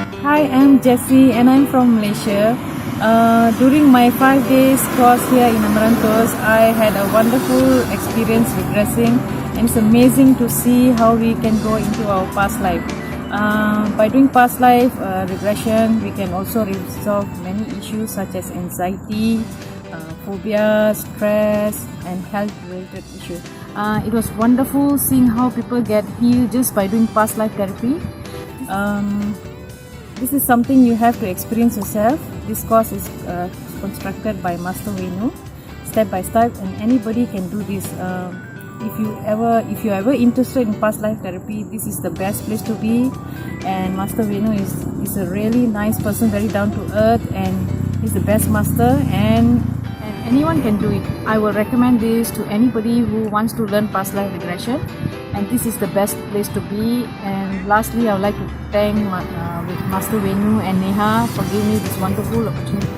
Hi, I'm Jessy and I'm from Malaysia. During my 5 days course here in Amarantos, I had a wonderful experience regressing, and it's amazing to see how we can go into our past life. By doing past life regression, we can also resolve many issues such as anxiety, phobia, stress, and health-related issues. It was wonderful seeing how people get healed just by doing past life therapy. This is something you have to experience yourself. This course is constructed by Master Venu, step by step, and anybody can do this. If you're ever interested in past life therapy, this is the best place to be. And Master Venu is a really nice person, very down to earth, and he's the best master. And anyone can do it. I will recommend this to anybody who wants to learn past life regression, and this is the best place to be. And lastly, I would like to thank Master Venu and Neha for giving me this wonderful opportunity.